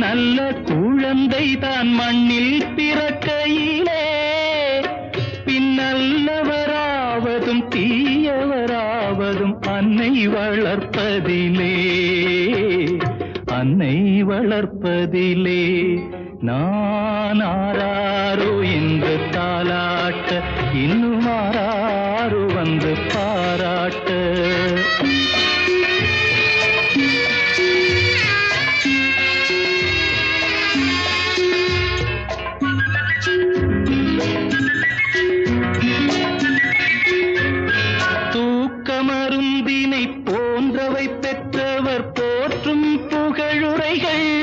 நல்ல குழந்தை தான் மண்ணில் பிறக்கையிலே பின்னல்லவராவதும் தீயவராவதும் அன்னை வளர்ப்பதிலே அன்னை வளர்ப்பதிலே. நான் ஆராரோ என்று தாலாட்ட இன்னும் ஆராரோ வந்து பாராட்ட. தூக்கமருந்தினை போன்றவை பெற்றவர் போற்றும் புகழுரைகள்